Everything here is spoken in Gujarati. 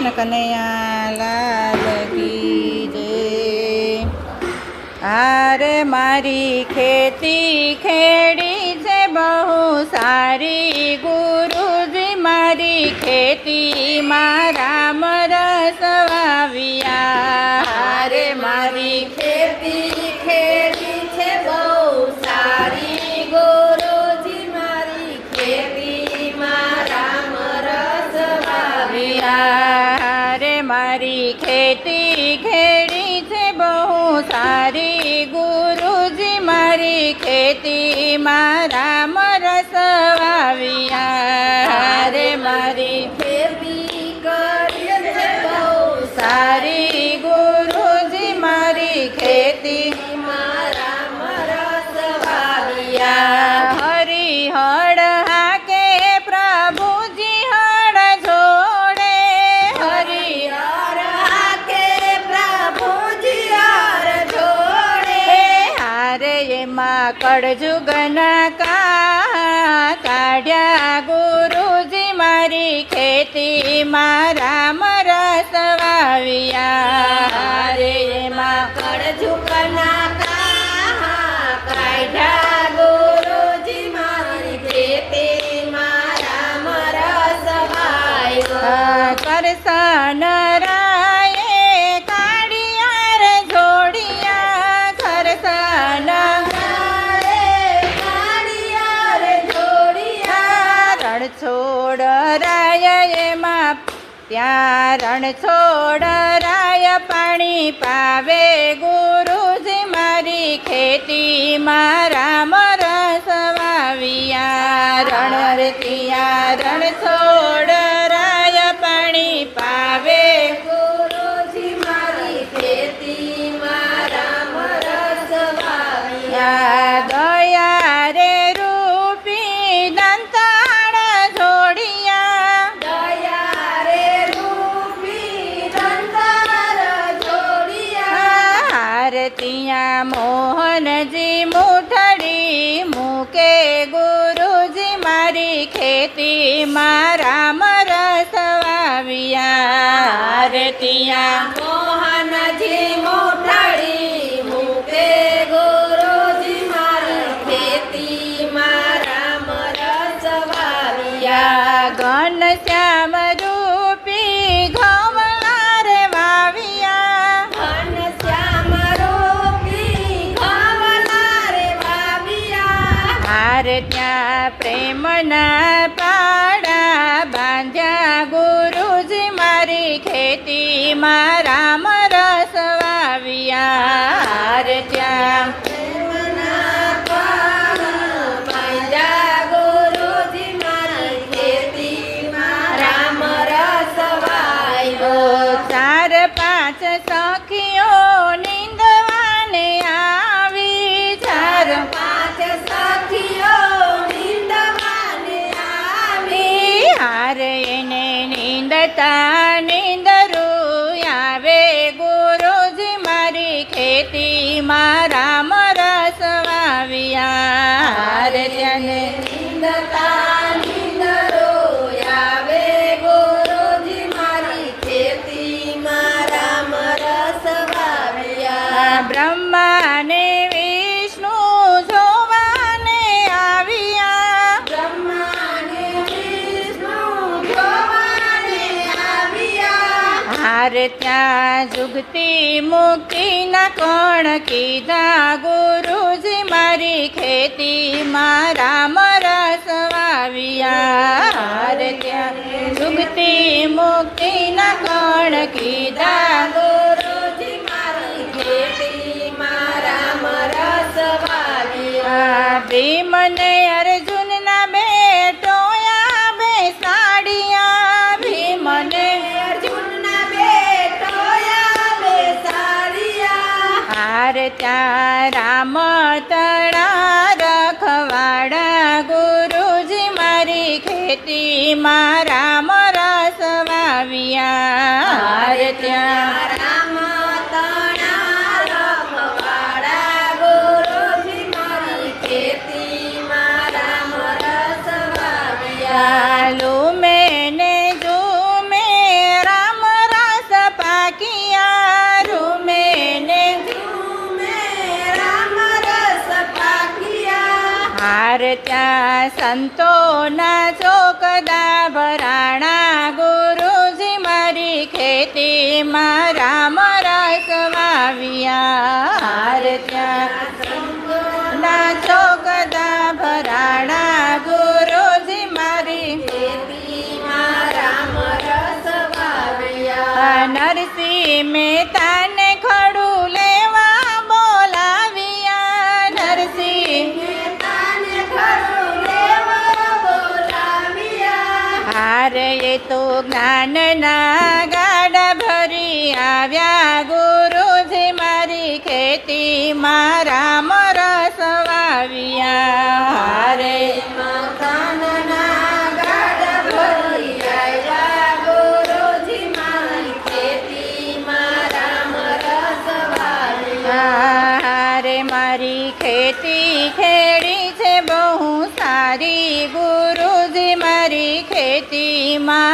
કૃષ્ણ કનૈયા લાલ કી જય। હારે મારી ખેતી ખેડી છે બહુ સારી, ગુરુજી મારી ખેતીમાં રામ રસ વાવ્યા। હારે મારી ખેતી ખેડી છે બહુ સારી, ગુરુજી મારી ખેતીમાં રામ રસ વાવ્યા। હારે મારી ખેતી ખેડી છે બહુ સારી, ગુરુજી મારી ખેતીમાં રામ રસ વાવ્યા। હારે મારી ખેતી કરી છે બહુ સારી, ગુરુજી મારી ખેતીમાં રામ રસ વાવ્યા। હરિહળ હાકે પ્રભુજી હળ જોડે, હરિહર હાકે પ્રભુજી હર જોડે। હારે એમાં કળજુગના કાઢ્યા, ગુરુજી મારી ખેતીમાં રામ રસ વાવ્યા। હારે એમાં કળજુગના કાઢ્યા, ગુરુજી મારી ખેતીમાં રામ રસ વાવ્યો। કરસન રાયે કાળિયાર જોડિયા, કરસન રણછોડ રાય એમાં ત્યાં રણછોડ રાય પાણી પાવે, ગુરુજી મારી ખેતીમાં રામ રસ વાવ્યા। રણરતિયા રણછોડ રાય પાણી પાવે, ગુરુજી મારી ખેતીમાં રામ રસ વાવ્યા। દયા રે રૂપી દંતાળ જોડિયા, દયા રે રૂપી દંતાર જોડિયા। હારતિયા મોહનજી મુઠડી મૂકે, ગુરુજી મારી ખેતીમાં રામ રસ વાવ્યા। હારતિયા મોહનજી મોઠડી મૂકે, ગુરુજી મારી ખેતીમાં રામ રસ વાવ્યા। ઘનશ્યામ રૂપી ઘવલાર વાવ્યા, ઘનશ્યામ રૂપી ઘવલાર વાવ્યા। હાર ત્યાં પ્રેમના પાડા બાંધ્યા, ગુરુજી મારી ખેતીમાં રામ રસ વાવ્યા। હાર ત્યાં પ્રેમના પાડા બાંધ્યા, ગુરુજી મારી ખેતીમાં રામ રસ વાવ્યો। ચાર પાંચ સખીઓ નિંદવાને આવી, ચાર પાંચ સખીઓ નિંદવાને આવી। હાર એને નિંદતા નિંદરું આવે, ગુરુજી મારી ખેતીમાં રામ રસ વાવ્યા। હાર તેને નિંદતા નિંદરો આવે, ગુરુજી મારી ખેતીમાં રામ રસ વાવ્યા। બ્રહ્માને વિષ્ણુ જોવાને આવ્યા, બ્રહ્માને વિષ્ણુ જોવાને આવ્યા। હાર ત્યાં જુગતી મુક્તિના કોણ કીધા, ગુરુજી મારી ખેતીમાં રામ રસ વાવ્યા। હાર ત્યાં જુગતી મુક્તિના કોણ કીધા, ગુરુજી મારી ખેતીમાં રામ રસ વાવ્યા। ભીમને અર્જુનના બેટોયા બેસાડિયા, ભીમને અર્જુનના બેટોયા બેસાડ્યા। હાર ત્યાં રામ તળા રખવાડા, ગુરુજી મારી ખેતીમાં રામ રસ વાવ્યા। હાર ત્યાં રામ તણા રખવાડા, ગુરુજી મારી ખેતીમાં રામ રસ વાવ્યા। ચાલુ મેને જો મે રામ ત્યાં સંતોના ચોકદા ભરાણા ગુરુજી મારી ખેતીમાં રામ રસ વાવ્યા રે ત્યાં ના ચોકદા ભરાણા ગુરુજી મારી ખેતીમાં રામ રસ વાવ્યા. નરસિંહ મહેતાને ખડું લેવા બોલાવ્યા નરસિંહ મહેતાને ખડું લેવા બોલાવ્યા. હારે એ તો જ્ઞાનના ગાડા ભરી આવ્યા ગુરુજી મારી ખેતીમાં રામ રસ વાવ્યા હારે મકાનના ગાડા ભરી આવ્યા ગુરુજી મારી ખેતીમાં રામ રસ વાવ્યા. હારે મારી ખેતી ખેડી છે બહુ સારી ગુરુજી મારી ખેતીમાં